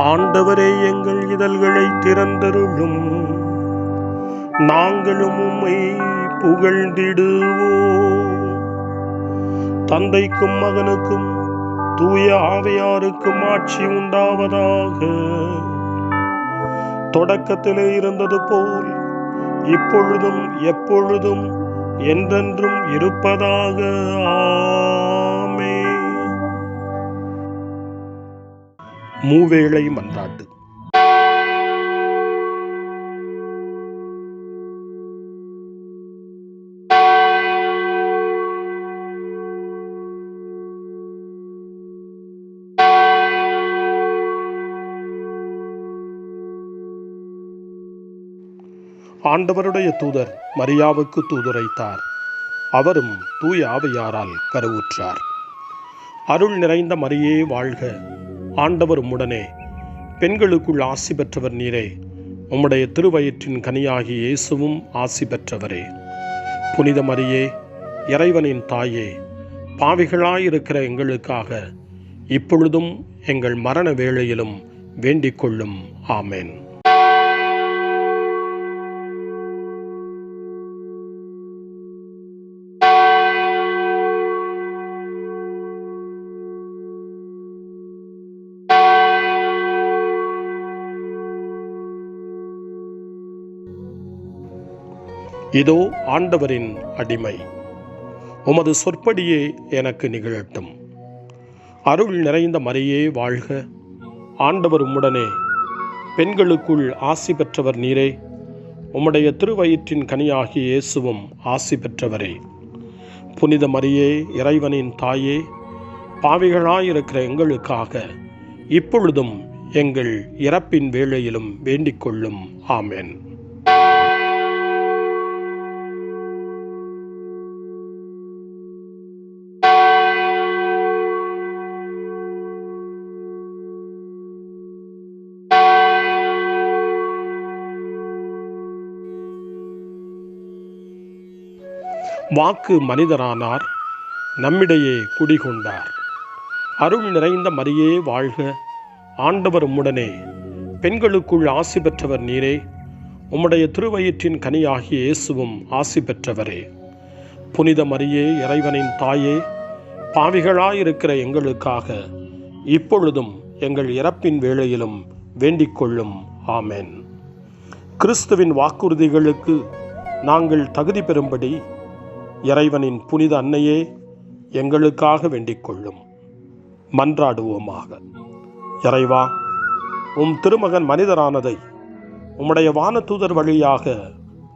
ஆண்டவரே, எங்கள் இதழ்களை திறந்தருளும், நாங்களும் உம்மை புகழ்ந்திடுவோம். தந்தைக்கும் மகனுக்கும் தூய ஆவியாருக்கும் ஆட்சி உண்டாவதாக. தொடக்கத்திலே இருந்தது போல் இப்பொழுதும் எப்பொழுதும் என்றென்றும் இருப்பதாக. ஆமென். மூவேளை மன்றாட்டு. ஆண்டவருடைய தூதர் மரியாவுக்கு தூதுரைத்தார். அவரும் தூய ஆவியாரால் கருவுற்றார். அருள் நிறைந்த மரியே வாழ்க, ஆண்டவர் உம்முடனே, பெண்களுக்குள் ஆசி பெற்றவர் நீரே. உம்முடைய திருவயிற்றின் கனியாகிய இயேசுவும் ஆசி பெற்றவரே. புனித மரியே, இறைவனின் தாயே, பாவிகளாயிருக்கிற எங்களுக்காக இப்பொழுதும் எங்கள் மரண வேளையிலும் வேண்டிக் கொள்ளும். ஆமென். இதோ ஆண்டவரின் அடிமை, உமது சொற்படியே எனக்கு நிகழட்டும். அருள் நிறைந்த மரியே வாழ்க, ஆண்டவர் உம்முடனே, பெண்களுக்குள் ஆசி பெற்றவர் நீரே. உம்முடைய திருவயிற்றின் கனியாகிய இயேசுவும் ஆசி பெற்றவரே. புனித மரியே, இறைவனின் தாயே, பாவிகளாயிருக்கிற எங்களுக்காக இப்பொழுதும் எங்கள் இறப்பின் வேளையிலும் வேண்டிக் கொள்ளும். ஆமென். வாக்கு மனிதரானார், நம்மிடையே குடிகொண்டார். அருள் நிறைந்த மரியே வாழ்க, ஆண்டவர் உம்முடனே, பெண்களுக்குள் ஆசி பெற்றவர் நீரே. உம்முடைய திருவயிற்றின் கனியாகிய இயேசுவும் ஆசி பெற்றவரே. புனித மரியே, இறைவனின் தாயே, பாவிகளாயிருக்கிற எங்களுக்காக இப்பொழுதும் எங்கள் இறப்பின் வேளையிலும் வேண்டிக் கொள்ளும். ஆமென். கிறிஸ்துவின் வாக்குறுதிகளுக்கு நாங்கள் தகுதி பெறும்படி இறைவனின் புனித அன்னையே, எங்களுக்காக வேண்டிக் கொள்ளும். மன்றாடுவோமாக. இறைவா, உம் திருமகன் மனிதரானதை உம்முடைய வானதூதர் வழியாக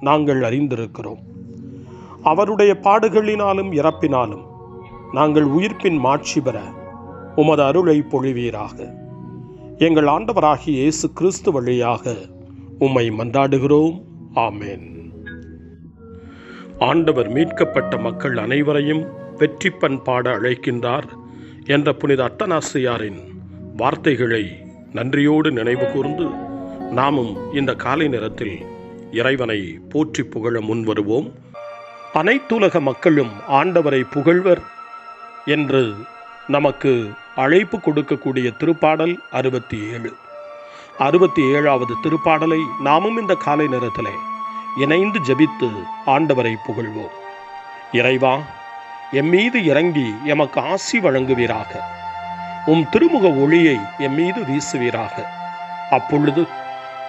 நாங்கள் அறிந்திருக்கிறோம். அவருடைய பாடுகளினாலும் இறப்பினாலும் நாங்கள் உயிர்ப்பின் மாட்சி பெற உமது அருளை பொழிவீராக. எங்கள் ஆண்டவராகிய இயேசு கிறிஸ்து வழியாக உம்மை மன்றாடுகிறோம். ஆமென். ஆண்டவர் மீட்கப்பட்ட மக்கள் அனைவரையும் வெற்றி பண்பாட அழைக்கின்றார் என்ற புனித அத்தனாசியாரின் வார்த்தைகளை நன்றியோடு நினைவு கூர்ந்து நாமும் இந்த காலை நேரத்தில் இறைவனை போற்றி புகழ முன்வருவோம். அனைத்துலக மக்களும் ஆண்டவரை புகழ்வர் என்று நமக்கு அழைப்பு கொடுக்கக்கூடிய திருப்பாடல் 67. 67வது திருப்பாடலை நாமும் இந்த காலை நேரத்திலே இணைந்து ஜெபித்து ஆண்டவரை புகழ்வோம். இறைவா, எம்மீது இறங்கி எமக்கு ஆசி வழங்குவீராக. உம் திருமுக ஒளியை எம்மீது வீசுவீராக. அப்பொழுது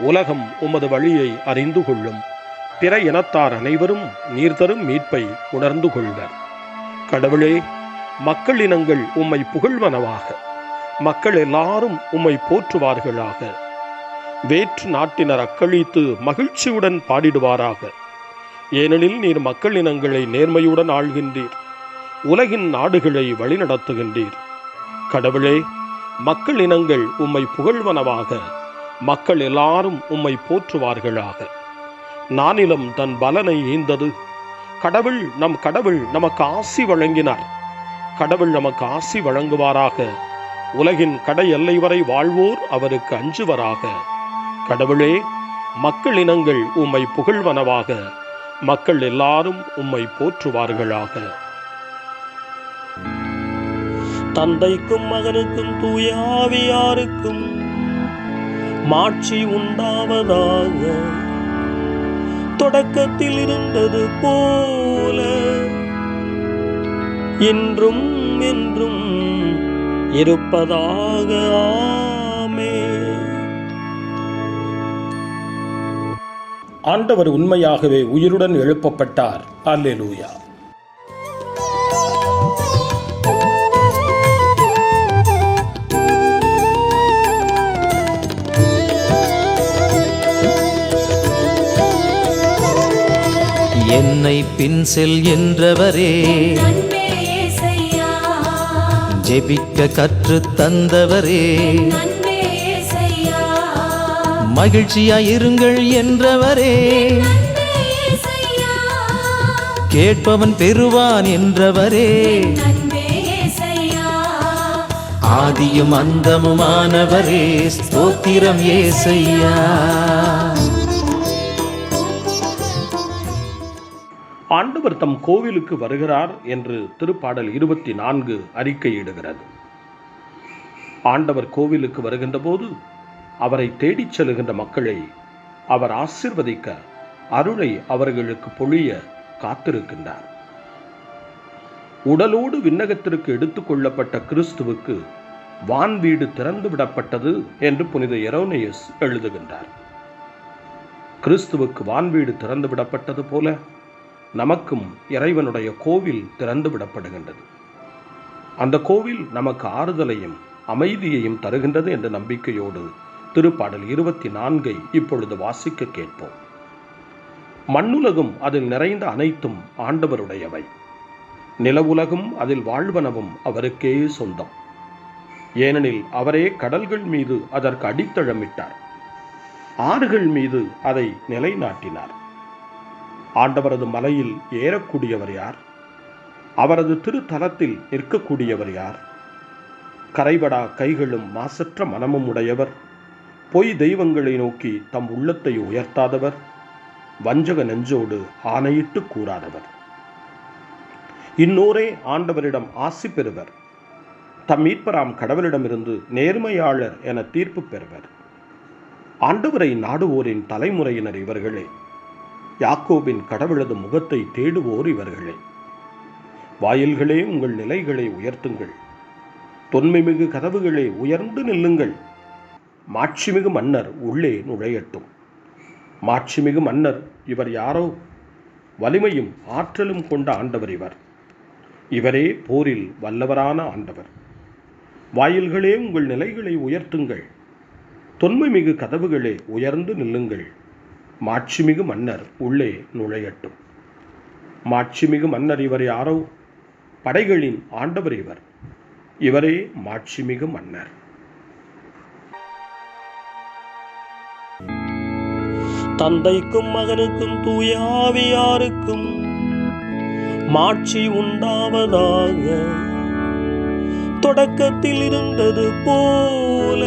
உலகம் உமது வழியை அறிந்து கொள்ளும். பிற இனத்தார் அனைவரும் நீர் தரும் மீட்பை உணர்ந்து கொள்வர். கடவுளே, மக்கள் இனங்கள் உம்மை புகழ்வனவாக. மக்கள் எல்லாரும் உம்மை போற்றுவார்களாக. வேற்று நாட்டினர் அக்களித்து மகிழ்ச்சியுடன் பாடிடுவாராக. ஏனெனில் நீர் மக்கள் இனங்களை நேர்மையுடன் ஆள்கின்றீர், உலகின் நாடுகளை வழிநடத்துகின்றீர். கடவுளே, மக்கள் இனங்கள் உம்மை புகழ்வனவாக. மக்கள் எல்லாரும் உம்மை போற்றுவார்களாக. நானிலம் தன் பலனை ஈந்தது. நம் கடவுள் நமக்கு ஆசி வழங்கினார். கடவுள் நமக்கு ஆசி வழங்குவாராக. உலகின் கடை எல்லை வரை வாழ்வோர் அவருக்கு அஞ்சுவராக. கடவுளே, மக்கள் இனங்கள் உம்மை புகழ்வனவாக. மக்கள் எல்லாரும் உம்மை போற்றுவார்களாக. தந்தைக்கும் மகனுக்கும் தூய ஆவியாருக்கும் மாட்சி உண்டாவதாக, தொடக்கத்தில் இருந்தது போல இன்றும் என்றும் இருப்பதாக. ஆமென். ஆண்டவர் உண்மையாகவே உயிருடன் எழுப்பப்பட்டார். அல்லேலூயா. என்னை பின் செல் என்றவரே, ஜெபிக்க கற்று தந்தவரே, மகிழ்ச்சியாயிருங்கள் என்றவரே, கேட்பவன் பெறுவான் என்றவரே, ஆதியும் அந்தமுமானவரே, ஸ்தோத்திரம் ஏசையா. ஆண்டவர் தம் கோவிலுக்கு வருகிறார் என்று திருப்பாடல் 24 அறிக்கையிடுகிறது. ஆண்டவர் கோவிலுக்கு வருகின்ற போது அவரை தேடிச் செல்கின்ற மக்களை அவர் ஆசீர்வதிக்க, அருளை அவர்களுக்கு பொழிய காத்திருக்கின்றார். உடலோடு விண்ணகத்திற்கு எடுத்துக் கொள்ளப்பட்ட கிறிஸ்துவுக்கு வான் வீடு திறந்து விடப்பட்டது என்று புனித எரோனியஸ் எழுதுகின்றார். கிறிஸ்துவுக்கு வான் வீடு திறந்து விடப்பட்டது போல நமக்கும் இறைவனுடைய கோவில் திறந்து விடப்படுகின்றது. அந்த கோவில் நமக்கு ஆறுதலையும் அமைதியையும் தருகின்றது என்ற நம்பிக்கையோடு திருப்பாடல் 24 இப்பொழுது வாசிக்க கேட்போம். மண்ணுலகும் அதில் நிறைந்த அனைத்தும் ஆண்டவருடையவை, நிலவுலகும் அதில் வாழ்வனவும் அவருக்கே சொந்தம். ஏனெனில் அவரே கடல்கள் மீது அதற்கு அடித்தளமிட்டார், ஆறுகள் மீது அதை நிலைநாட்டினார். ஆண்டவரது மலையில் ஏறக்கூடியவர் யார்? அவரது திருத்தலத்தில் நிற்கக்கூடியவர் யார்? கரைபடா கைகளும் மாசற்ற மனமும் உடையவர், பொய் தெய்வங்களை நோக்கி தம் உள்ளத்தை உயர்த்தாதவர், வஞ்சக நெஞ்சோடு ஆணையிட்டு கூறாதவர். இன்னோரே ஆண்டவரிடம் ஆசி பெறுவர், தம் மீட்பராம் கடவுளிடமிருந்து நேர்மையாளர் என தீர்ப்பு பெறுவர். ஆண்டவரை நாடுவோரின் தலைமுறையினர் இவர்களே, யாக்கோபின் கடவுளது முகத்தை தேடுவோர் இவர்களே. வாயில்களே உங்கள் நிலைகளை உயர்த்துங்கள், தொன்மைமிகு கதவுகளே உயர்ந்து நில்லுங்கள். மாட்சிமிகு மன்னர் உள்ளே நுழையட்டும். மாட்சிமிகு மன்னர் இவர் யாரோ? வலிமையும் ஆற்றலும் கொண்ட ஆண்டவர் இவர். இவரே போரில் வல்லவரான ஆண்டவர். வாயில்களே உங்கள் நிலைகளை உயர்த்துங்கள், தொன்மைமிகு கதவுகளே உயர்ந்து நில்லுங்கள். மாட்சிமிகு மன்னர் உள்ளே நுழையட்டும். மாட்சிமிகு மன்னர் இவர் யாரோ? படைகளின் ஆண்டவர் இவர். இவரே மாட்சிமிகு மன்னர். தந்தைக்கும் மகனுக்கும் தூய ஆவியாருக்கும் மாட்சி உண்டாவதாக, தொடக்கத்தில் இருந்தது போல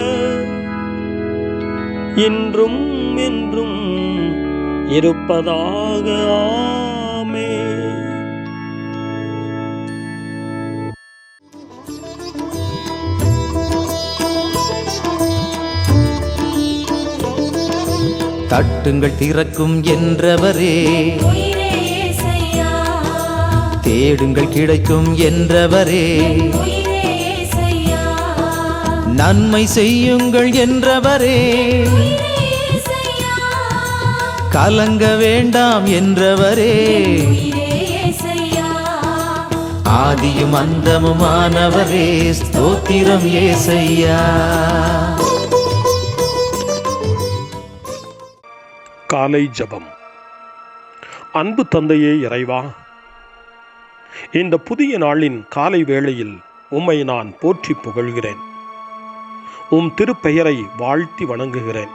இன்றும் என்றும் இருப்பதாக. ஆமென். தட்டுங்கள் திறக்கும் என்றவரே, தேடுங்கள் கிடைக்கும் என்றவரே, நன்மை செய்யுங்கள் என்றவரே, கலங்க வேண்டாம் என்றவரே, ஆதியும் அந்தமுமானவரே, ஸ்தோத்திரம் ஏசையா. காலை ஜெபம். அன்பு தந்தையே இறைவா, இந்த புதிய நாளின் காலை வேளையில் உம்மை நான் போற்றி புகழ்கிறேன். உம் திருப்பெயரை வாழ்த்தி வணங்குகிறேன்.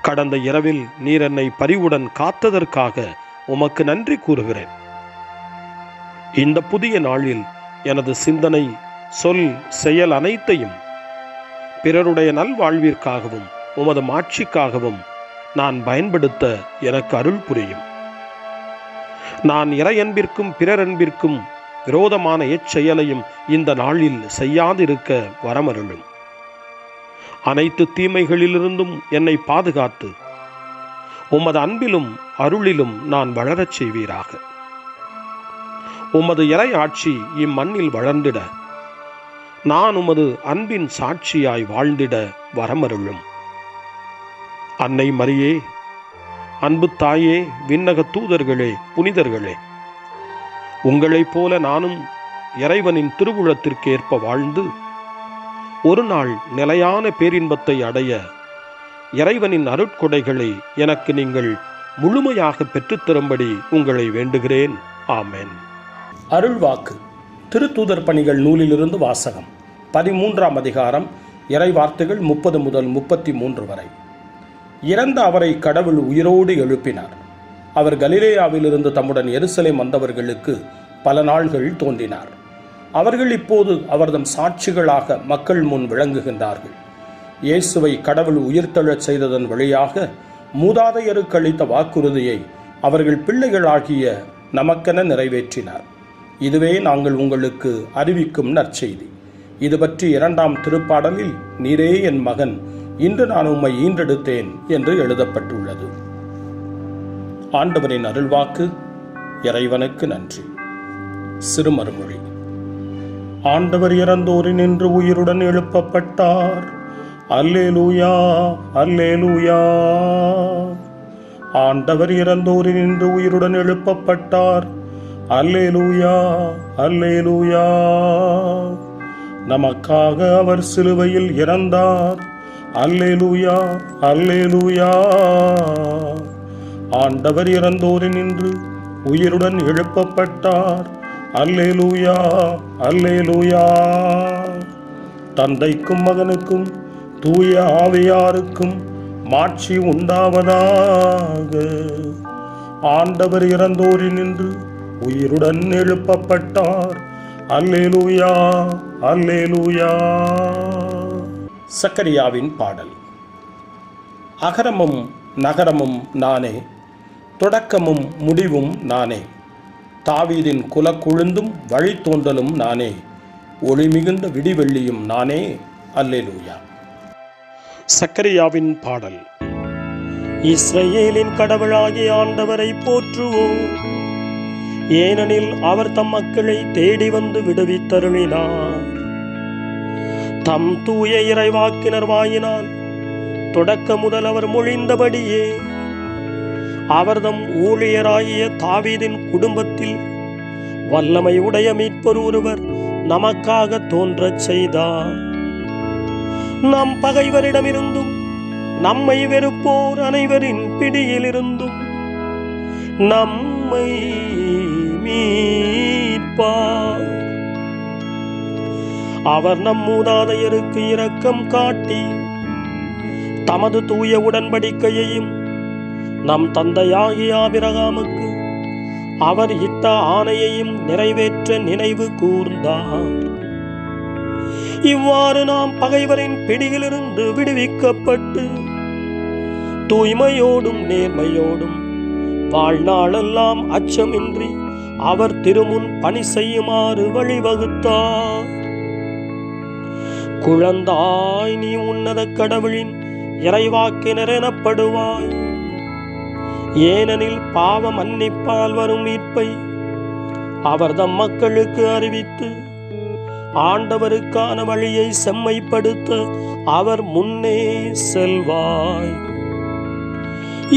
கடந்த இரவில் நீர் என்னை பரிவுடன் காத்ததற்காக உமக்கு நன்றி கூறுகிறேன். இந்த புதிய நாளில் எனது சிந்தனை, சொல், செயல் அனைத்தையும் பிறருடைய நல்வாழ்விற்காகவும் உமது மாட்சிக்காகவும் நான் பயன்படுத்த எனக்கு அருள் புரியும். நான் இறையன்பிற்கும் பிறரன்பிற்கும் விரோதமான எச்செயலையும் இந்த நாளில் செய்யாதிருக்க வரமருளும். அனைத்து தீமைகளிலிருந்தும் என்னை பாதுகாத்து உமது அன்பிலும் அருளிலும் நான் வளரச் செய்வீராக. உமது இறை ஆட்சி இம்மண்ணில் வளர்ந்திட நான் உமது அன்பின் சாட்சியாய் வாழ்ந்திட வரமருளும். அன்னை மரியே, அன்பு தாயே, விண்ணக தூதர்களே, புனிதர்களே, உங்களைப் போல நானும் இறைவனின் திருவுளத்திற்கு ஏற்ப வாழ்ந்து ஒரு நாள் நிலையான பேரின்பத்தை அடைய இறைவனின் அருட்கொடைகளை எனக்கு நீங்கள் முழுமையாக பெற்றுத்தரும்படி உங்களை வேண்டுகிறேன். ஆமென். அருள்வாக்கு. திருத்தூதர் பணிகள் நூலிலிருந்து வாசகம். 13ஆம் அதிகாரம், இறை வார்த்தைகள் 30 முதல் 33 வரை. இறந்த அவரை கடவுள் உயிரோடு எழுப்பினார். அவர் கலிலேயாவிலிருந்து தம்முடன் எருசலேம் வந்தவர்களுக்கு பல நாள்கள் தோன்றினார். அவர்கள் இப்போது அவர்தம் சாட்சிகளாக மக்கள் முன் விளங்குகின்றார்கள். இயேசுவை கடவுள் உயிர்த்தெழச் செய்ததன் வழியாக மூதாதையருக்கு அளித்த வாக்குறுதியை அவர்கள் பிள்ளைகளாகிய நமக்கென நிறைவேற்றினார். இதுவே நாங்கள் உங்களுக்கு அறிவிக்கும் நற்செய்தி. இது பற்றி 2ஆம் திருப்பாடலில் நீரே என் மகன், இன்று நான் உம்மை ஈன்றெடுத்தேன் என்று எழுதப்பட்டுள்ளது. ஆண்டவரின் அருள்வாக்கு. இறைவனுக்கு நன்றி. சிறுமறுமொழி. ஆண்டவர் இறந்தோரினின்று உயிருடன் எழுப்பப்பட்டார். அல்லேலூயா, அல்லேலூயா. ஆண்டவர் இறந்தோரினின்று உயிருடன் எழுப்பப்பட்டார். அல்லேலூயா, அல்லேலூயா. நமக்காக அவர் சிலுவையில் இறந்தார். அல்லேலூயா, அல்லேலூயா. ஆண்டவர் இறந்தோரினின்று உயிருடன் எழுப்பப்பட்டார். அல்லேலூயா, அல்லேலூயா. தந்தைக்கும் மகனுக்கும் தூய ஆவியாருக்கும் மாட்சி உண்டாவதாக. ஆண்டவர் இறந்தோரினின்று உயிருடன் எழுப்பப்பட்டார். அல்லேலூயா, அல்லேலூயா. சக்கரியாவின் பாடல். அகரமும் நகரமும் நானே, தொடக்கமும் முடிவும் நானே. தாவீதின் குலக்குழுந்தும் வழித்தோன்றலும் நானே, ஒளிமிகுந்த விடிவெள்ளியும் நானே. அல்லேலூயா. சக்கரியாவின் பாடல். இஸ்ரவேலின் கடவுளாகிய ஆண்டவரை போற்றுவோம். ஏனெனில் அவர் தம் மக்களை தேடி வந்து விடுவித்தருளினார். தம் தூய இறைவாக்கினர் வாயினால் தொடக்க முதல் அவர் மொழிந்தபடியே அவர்தம் ஊழியராகிய தாவீதின் குடும்பத்தில் வல்லமை உடைய மீட்பர் ஒருவர் நமக்காக தோன்றச் செய்தார். நம் பகைவரிடமிருந்தும் நம்மை வெறுப்போர் அனைவரின் பிடியிலிருந்தும் நம்மை மீட்பார். அவர் நம் மூதாதையருக்கு இரக்கம் காட்டி தமது தூய உடன்படிக்கையையும் நம் தந்தையாகிய ஆபிரகாமுக்கு அவர் இட்ட ஆணையையும் நிறைவேற்ற நினைவு கூர்ந்தார். இவ்வாறு நாம் பகைவரின் பிடியிலிருந்து விடுவிக்கப்பட்டு தூய்மையோடும் நேர்மையோடும் வாழ்நாளெல்லாம் அச்சமின்றி அவர் திருமுன் பணி செய்யுமாறு வழிவகுத்தார். குழந்தாய், நீ உன்னத கடவுளின் இறைவாக்கினர் எனப்படுவாய். ஏனெனில் பாவ மன்னிப்பால் வரும் மீட்பை அவர் தம் மக்களுக்கு அறிவித்து ஆண்டவருக்கான வழியை செம்மைப்படுத்த அவர் முன்னே செல்வாய்.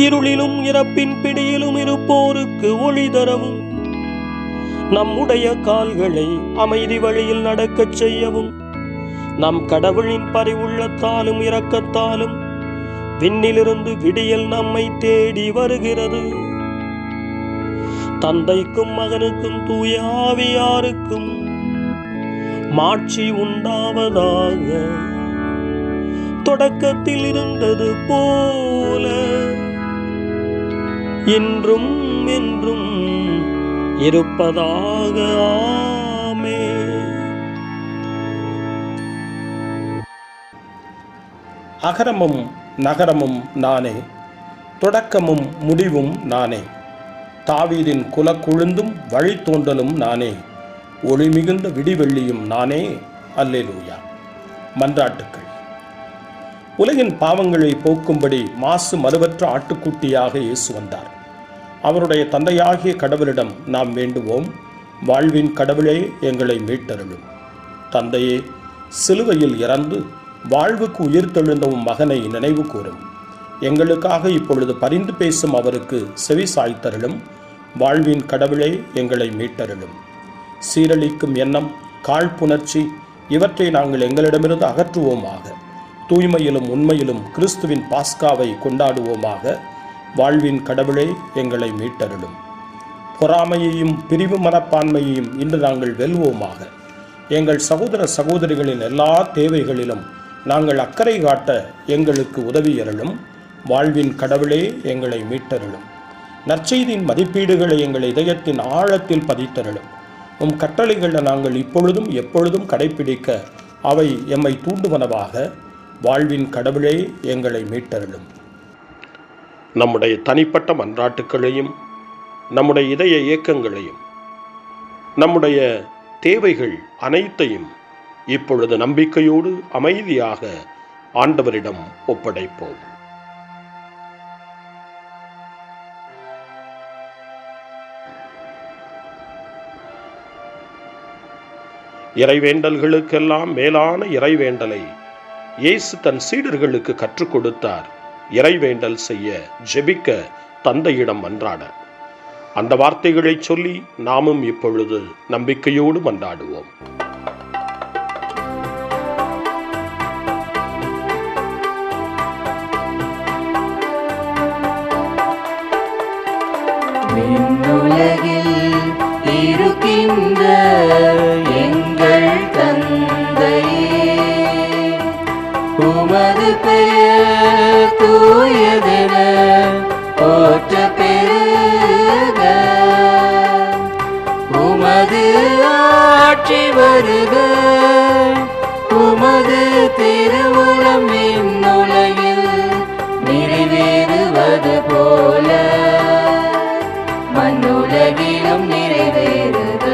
இருளிலும் இறப்பின் பிடியிலும் இருப்போருக்கு ஒளி தரவும் நம்முடைய கால்களை அமைதி வழியில் நடக்கச் செய்யவும் நம் கடவுளின் பரிவுள்ளத்தாலும் இரக்கத்தாலும் விண்ணிலிருந்து விடியல் நம்மை தேடி வருகிறது. தந்தைக்கும் மகனுக்கும் தூய ஆவியாருக்கும் மாட்சி உண்டாவதாக. தொடக்கத்தில் இருந்தது போல இன்றும் என்றும் இருப்பதாக. ஆமென். அகரமும் நகரமும் நானே, தொடக்கமும் முடிவும் நானே. தாவீதின் குலக்குழுந்தும் வழித்தோன்றலும் நானே, ஒளிமிகுந்த விடிவெள்ளியும் நானே. அல்லேலூயா. மன்றாட்டுக்கள். உலகின் பாவங்களை போக்கும்படி மாசு மறுவற்ற ஆட்டுக்குட்டியாக இயேசு வந்தார். அவருடைய தந்தையாகிய கடவுளிடம் நாம் வேண்டுவோம், வாழ்வின் கடவுளே எங்களை மீட்டருளும். தந்தையே, சிலுவையில் இறந்து வாழ்வுக்கு உயிர்த்தெழுந்த உம் மகனை நினைவு கூறும். எங்களுக்காக இப்பொழுது பரிந்து பேசும் அவருக்கு செவி சாய்த்தருளும். வாழ்வின் கடவுளே எங்களை மீட்டருளும். சீரழிக்கும் எண்ணம், காழ்ப்புணர்ச்சி இவற்றை நாங்கள் எங்களிடமிருந்து அகற்றுவோமாக. தூய்மையிலும் உண்மையிலும் கிறிஸ்துவின் பாஸ்காவை கொண்டாடுவோமாக. வாழ்வின் கடவுளே எங்களை மீட்டருளும். பொறாமையையும் பிரிவு மனப்பான்மையையும் இன்று நாங்கள் வெல்வோமாக. எங்கள் சகோதர சகோதரிகளின் எல்லா தேவைகளிலும் நாங்கள் அக்கறை காட்ட எங்களுக்கு உதவியருளும். வாழ்வின் கடவுளே எங்களை மீட்டருளும். நற்செய்தியின் மதிப்பீடுகளை எங்கள் இதயத்தின் ஆழத்தில் பதித்தருளும். உம் கட்டளைகளை நாங்கள் இப்பொழுதும் எப்பொழுதும் கடைப்பிடிக்க அவை எம்மை தூண்டுவனவாக. வாழ்வின் கடவுளே எங்களை மீட்டருளும். நம்முடைய தனிப்பட்ட மன்றாட்டுக்களையும் நம்முடைய இதய இயக்கங்களையும் நம்முடைய தேவைகள் அனைத்தையும் இப்பொழுது நம்பிக்கையோடு அமைதியாக ஆண்டவரிடம் ஒப்படைப்போம். இறைவேண்டல்களுக்கெல்லாம் மேலான இறைவேண்டலை இயேசு தன் சீடர்களுக்கு கற்றுக் கொடுத்தார். இறைவேண்டல் செய்ய, ஜெபிக்க, தந்தையிடம் மன்றாட. அந்த வார்த்தைகளை சொல்லி நாமும் இப்பொழுது நம்பிக்கையோடு மன்றாடுவோம். விண்ணுலகில் இருக்கின்ற எங்கள் தந்தையே, உமது பெயர் தூயதென போற்ற பெறுக. உமது ஆட்சி வருக. உமது திருவுளம் விண்ணுலகில் நிறைவேறுவது போல மண்ணுலகிலும் நிறைவேறுக.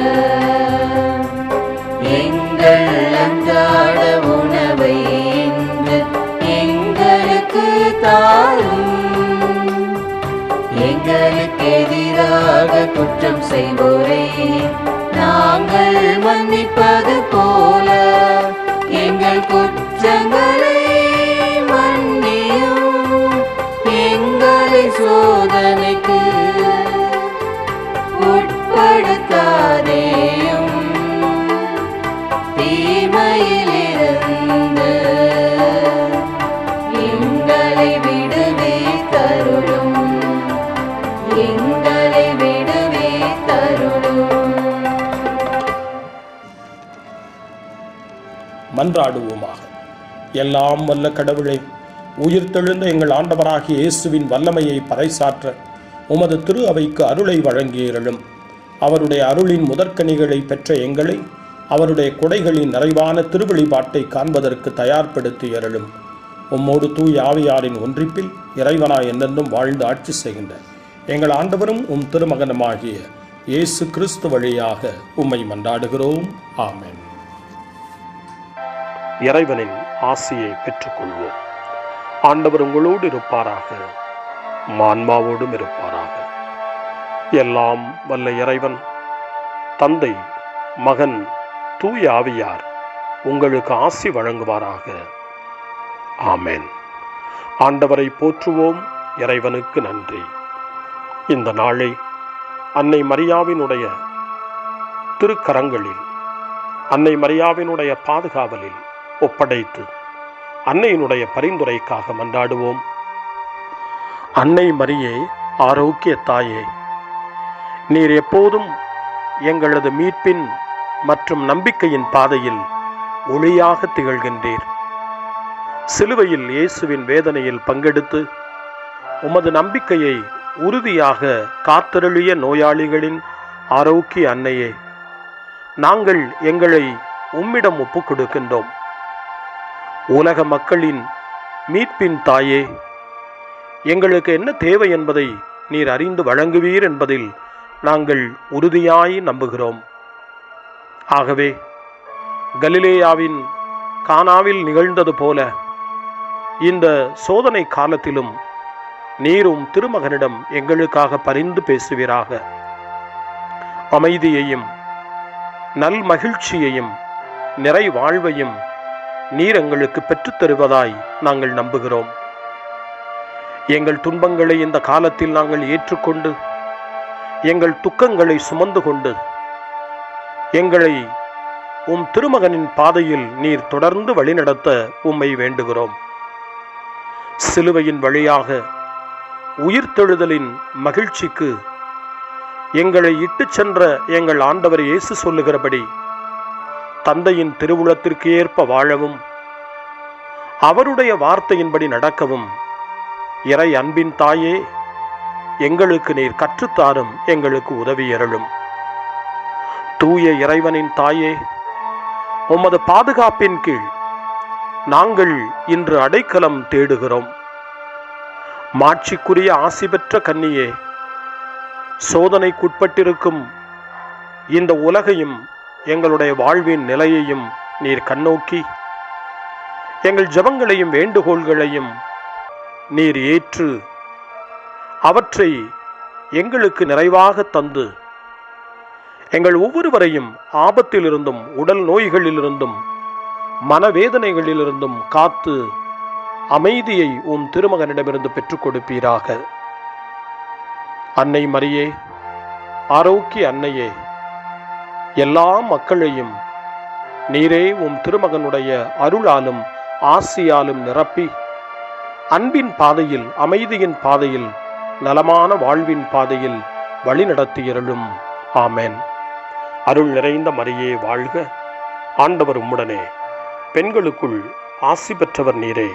எங்கள் அன்றாட உணவை இன்று எங்களுக்கு தாரும். எங்களுக்கு எதிராக குற்றம் செய்வோரை நாங்கள் மன்னிப்பது போல எங்கள் குற்றங்களை மன்னியும். எங்களை சோதனைக்கு உட்படுத்தாதேயும், தீமையிலிருந்து எங்களை விடுவித்தருளும். எங்களை விடுவித்தருளும். மன்றாடுவோமாக. எல்லாம் வல்ல கடவுளே, உயிர்த்தெழுந்த எங்கள் ஆண்டவராகிய இயேசுவின் வல்லமையை பறைசாற்ற உமது திரு அவைக்கு அருளை வழங்கியருளும். அவருடைய அருளின் முதற்கனிகளை பெற்ற எங்களை அவருடைய கொடைகளின் நிறைவான திருவழிபாட்டை காண்பதற்கு தயார்படுத்தியருளும். உம்மோடு தூய் ஆவியாரின் ஒன்றிப்பில் இறைவனாய் என்றென்றும் வாழ்ந்து ஆட்சி செய்கின்ற எங்கள் ஆண்டவரும் உம் திருமகனுமாகிய இயேசு கிறிஸ்து வழியாக உம்மை மன்றாடுகிறோம். ஆமென். இறைவனின் ஆசியை பெற்றுக்கொள்வோம். ஆண்டவர் உங்களோடு இருப்பாராக, ஆன்மாவோடும் இருப்பாராக. எல்லாம் வல்ல இறைவன் தந்தை, மகன், தூய ஆவியார் உங்களுக்கு ஆசி வழங்குவாராக. ஆமென். ஆண்டவரை போற்றுவோம். இறைவனுக்கு நன்றி. இந்த நாளை அன்னை மரியாவினுடைய திருக்கரங்களில், அன்னை மரியாவினுடைய பாதுகாவலில் ஒப்படைத்து அன்னையினுடைய பரிந்துரைக்காக மன்றாடுவோம். அன்னை மரியே, ஆரோக்கிய தாயே, நீர் எப்போதும் எங்களது மீட்பின் மற்றும் நம்பிக்கையின் பாதையில் ஒளியாக திகழ்கின்றீர். சிலுவையில் இயேசுவின் வேதனையில் பங்கெடுத்து உமது நம்பிக்கையை உறுதியாக காத்தருளிய நோயாளிகளின் ஆரோக்கிய அன்னையே, நாங்கள் எங்களை உம்மிடம் ஒப்புக் கொடுக்கின்றோம். உலக மக்களின் மீட்பின் தாயே, எங்களுக்கு என்ன தேவை என்பதை நீர் அறிந்து வழங்குவீர் என்பதில் நாங்கள் உறுதியாய் நம்புகிறோம். ஆகவே கலிலேயாவின் கானாவில் நிகழ்ந்தது போல இந்த சோதனை காலத்திலும் நீரும் திருமகனிடம் எங்களுக்காக பரிந்து பேசுவீராக. அமைதியையும் நல் மகிழ்ச்சியையும் நிறை வாழ்வையும் நீர் எங்களுக்கு பெற்றுத் தருவதாய் நாங்கள் நம்புகிறோம். எங்கள் துன்பங்களை இந்த காலத்தில் நாங்கள் ஏற்றுக்கொண்டு, எங்கள் துக்கங்களை சுமந்து கொண்டு, எங்களை உம் திருமகனின் பாதையில் நீர் தொடர்ந்து வழிநடத்த உம்மை வேண்டுகிறோம். சிலுவையின் வழியாக உயிர்த்தெழுதலின் மகிழ்ச்சிக்கு எங்களை இட்டுச் சென்ற எங்கள் ஆண்டவர் இயேசு சொல்லுகிறபடி தந்தையின் திருவுளத்திற்கு ஏற்ப வாழவும், அவருடைய வார்த்தையின்படி நடக்கவும் இறை அன்பின் தாயே, எங்களுக்கு நீர் கற்றுத்தாரும், எங்களுக்கு உதவி அருளும். தூய இறைவனின் தாயே, உமது பாதுகாப்பின் கீழ் நாங்கள் இன்று அடைக்கலம் தேடுகிறோம். மாட்சிக்குரிய ஆசி பெற்ற கன்னியே, சோதனைக்குட்பட்டிருக்கும் இந்த உலகையும் எங்களுடைய வாழ்வின் நிலையையும் நீர் கண்ணோக்கி எங்கள் ஜெபங்களையும் வேண்டுகோள்களையும் நீர் ஏற்று அவற்றை எங்களுக்கு நிறைவாக தந்து எங்கள் ஒவ்வொருவரையும் ஆபத்திலிருந்தும் உடல் நோய்களிலிருந்தும் மனவேதனைகளிலிருந்தும் காத்து அமைதியை உம் திருமகனிடமிருந்து பெற்றுக் கொடுப்பீராக. அன்னை மரியே, ஆரோக்கிய அன்னையே, எல்லா மக்களையும் நீரே உம் திருமகனுடைய அருளாலும் ஆசியாலும் நிரப்பி அன்பின் பாதையில், அமைதியின் பாதையில், நலமான வாழ்வின் பாதையில் வழிநடத்தியருளும். ஆமென். அருள் நிறைந்த மரியே வாழ்க, ஆண்டவர் உம்முடனே, பெண்களுக்குள் ஆசி பெற்றவர் நீரே,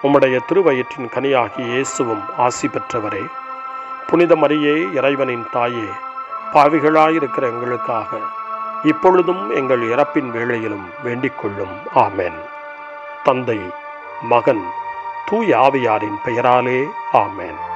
உம்முடைய திருவயிற்றின் கனியாகிய இயேசுவும் ஆசி பெற்றவரே. புனித மரியே, இறைவனின் தாயே, பாவிகளாயிருக்கிற எங்களுக்காக இப்பொழுதும் எங்கள் இறப்பின் வேளையிலும் வேண்டிக் கொள்ளும். ஆமென். தந்தை, மகன், தூய ஆவியாரின் பெயராலே ஆமென்.